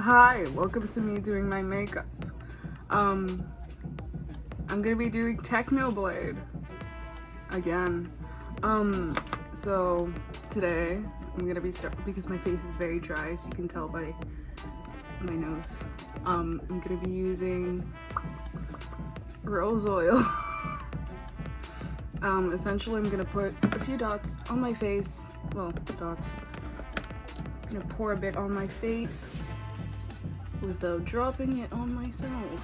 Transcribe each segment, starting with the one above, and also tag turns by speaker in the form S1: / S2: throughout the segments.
S1: Hi, welcome to me doing my makeup. I'm gonna be doing Technoblade again. So today I'm gonna be because my face is very dry, as you can tell by my nose. I'm gonna be using rose oil. Essentially I'm gonna put a few dots on my face. Well, dots. I'm gonna pour a bit on my face without dropping it on myself,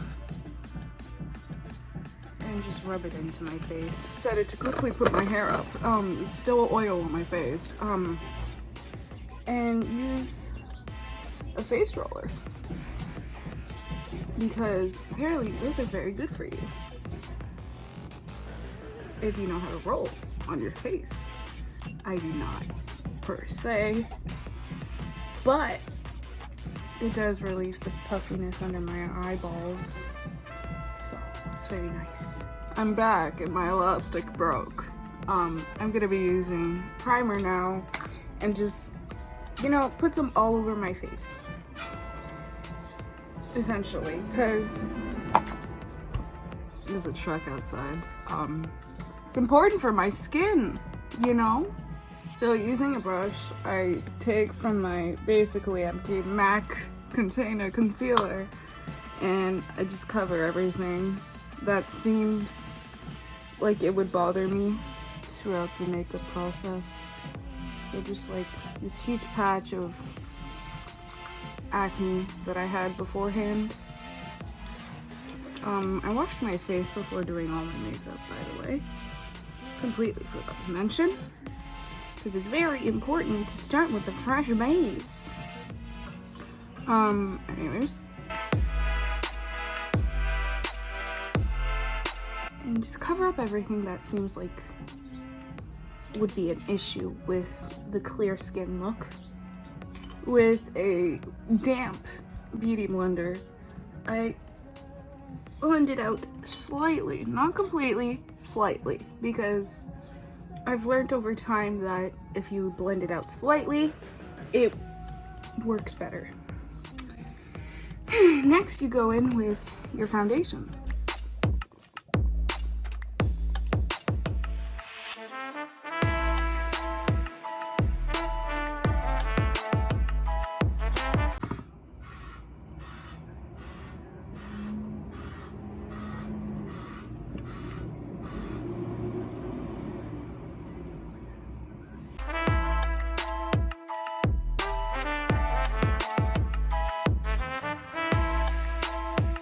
S1: and just rub it into my face. Decided to quickly put my hair up. It's still oil on my face. And use a face roller, because apparently those are very good for you if you know how to roll on your face. I do not, per se, but it does relieve the puffiness under my eyeballs, so it's very nice. I'm back and my elastic broke. I'm gonna be using primer now and just, you know, put some all over my face, essentially, because there's a truck outside. It's important for my skin, you know? So using a brush, I take from my basically empty MAC container concealer and I just cover everything that seems like it would bother me throughout the makeup process. So just like this huge patch of acne that I had beforehand. I washed my face before doing all my makeup, by the way. Completely forgot to mention, because it's very important to start with a fresh base. Anyways. And just cover up everything that seems like would be an issue with the clear skin look. With a damp beauty blender, I blend it out slightly, not completely, slightly, because I've learned over time that if you blend it out slightly, it works better. Next, you go in with your foundation.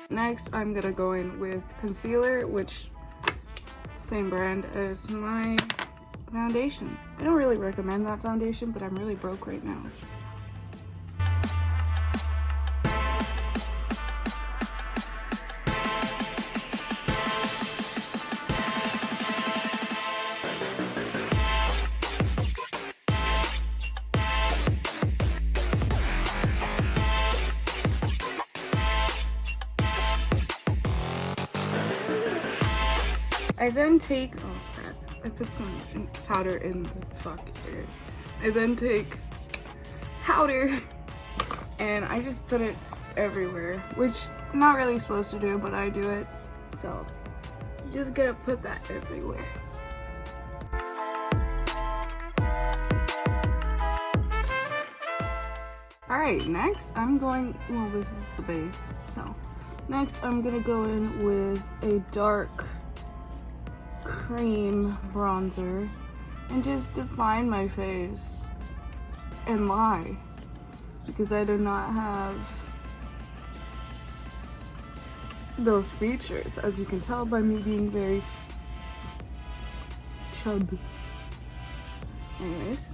S1: Next, I'm gonna go in with concealer, which same brand as my foundation. I don't really recommend that foundation, but I'm really broke right now. I then take, oh crap, I put some powder in the fuck here. I then take powder and I just put it everywhere, which I'm not really supposed to do, but I do it. So just gonna put that everywhere. Alright, next I'm going, well, this is the base, so next I'm gonna go in with a dark cream bronzer and just define my face and lie, because I do not have those features, as you can tell by me being very chubby. Anyways,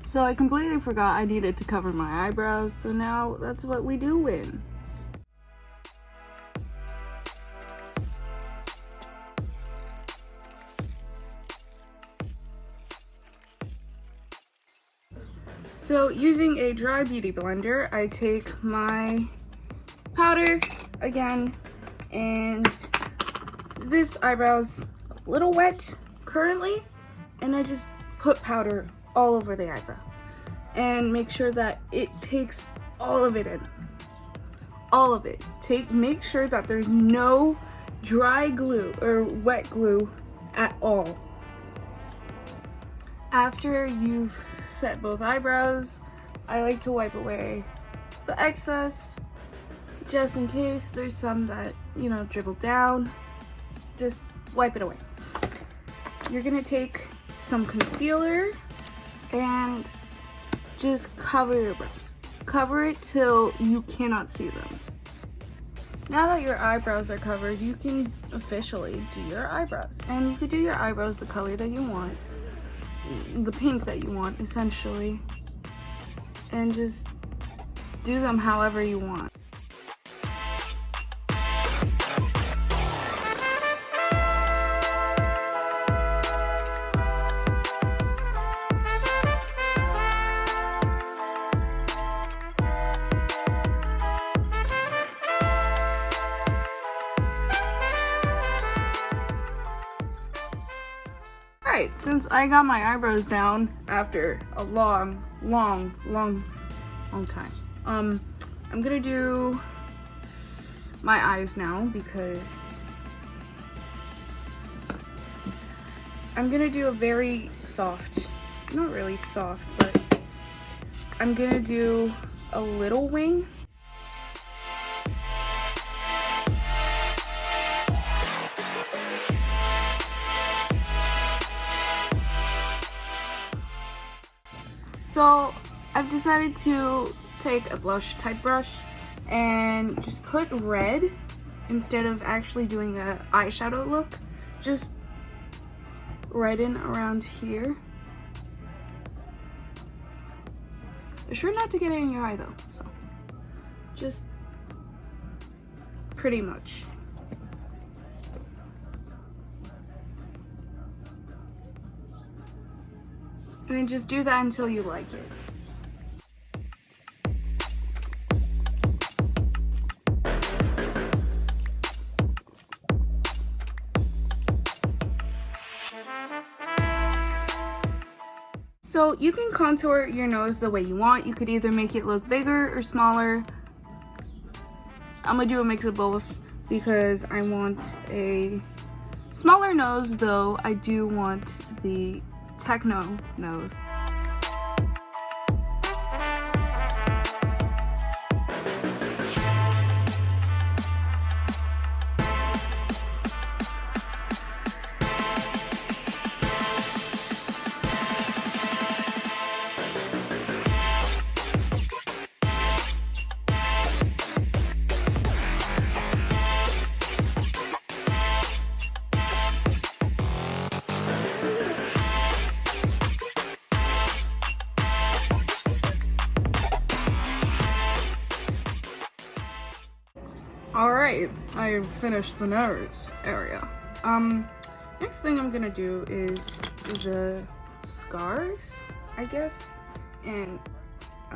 S1: so I completely forgot I needed to cover my eyebrows, so now that's what we do in. So using a dry beauty blender, I take my powder again, and this eyebrow's a little wet currently, and I just put powder all over the eyebrow and make sure that it takes all of it in. All of it. Make sure that there's no dry glue or wet glue at all. After you've set both eyebrows, I like to wipe away the excess, just in case there's some that, you know, dribble down. Just wipe it away. You're gonna take some concealer and just cover your brows. Cover it till you cannot see them. Now that your eyebrows are covered, you can officially do your eyebrows. And you could do your eyebrows the color that you want, the pink that you want, essentially. And just do them however you want. Alright, since I got my eyebrows down after a long time, I'm gonna do my eyes now, because I'm gonna do a very soft, not really soft, but I'm gonna do a little wing. So I've decided to take a blush type brush and just put red instead of actually doing an eyeshadow look. Just redden around here. Be sure not to get it in your eye though, so just pretty much. And then just do that until you like it. So you can contour your nose the way you want. You could either make it look bigger or smaller. I'm gonna do a mix of both because I want a smaller nose, though I do want the techno nose. Alright, I've finished the nose area. Next thing I'm gonna do is the scars, I guess. And, I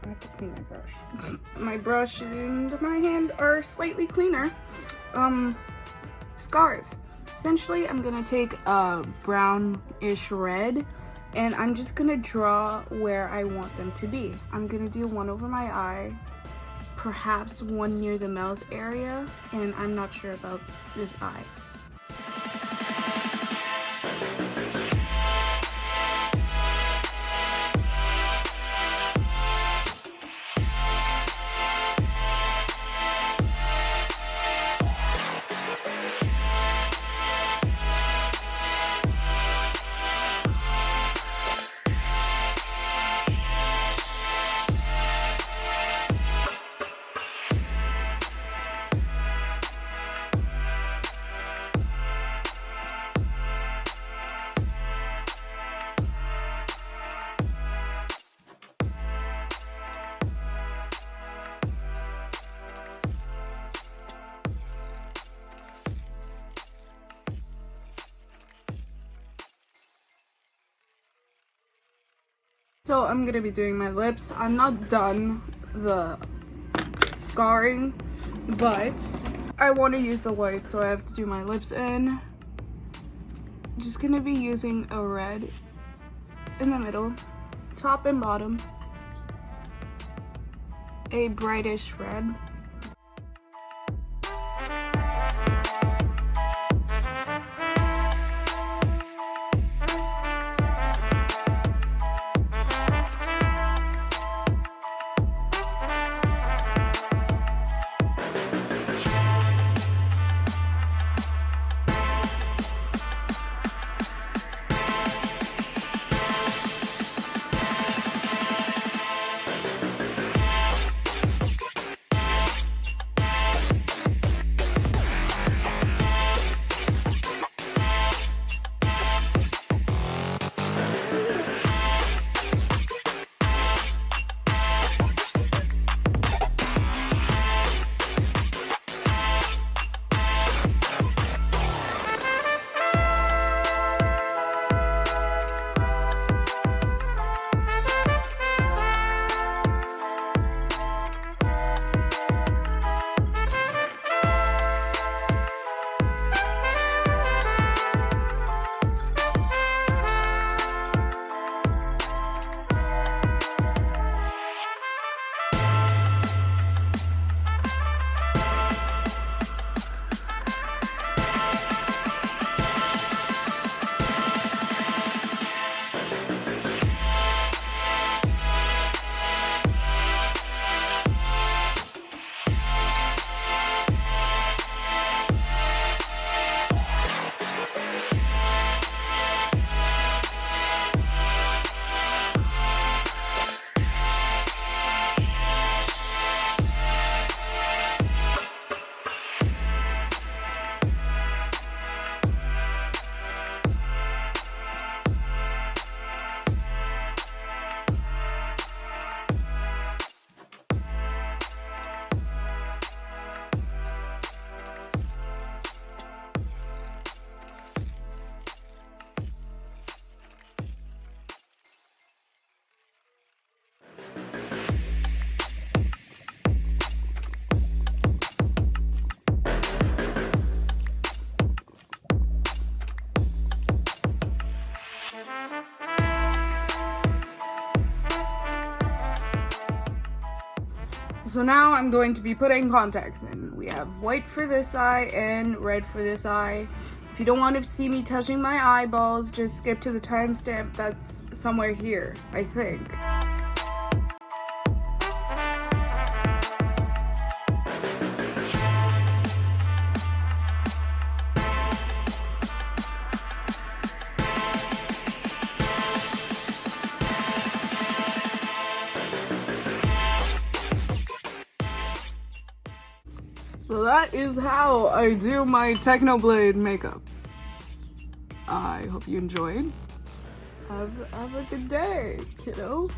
S1: have to clean my brush. My brush and my hand are slightly cleaner. Scars. Essentially, I'm gonna take a brownish red and I'm just gonna draw where I want them to be. I'm gonna do one over my eye, perhaps one near the mouth area, and I'm not sure about this eye. So I'm gonna be doing my lips. I'm not done the scarring, but I want to use the white, so I have to do my lips in. Just gonna be using a red in the middle, top and bottom, a brightish red. So now I'm going to be putting contacts in. We have white for this eye and red for this eye. If you don't want to see me touching my eyeballs, just skip to the timestamp that's somewhere here, I think. So that is how I do my Technoblade makeup. I hope you enjoyed. Have a good day, kiddo.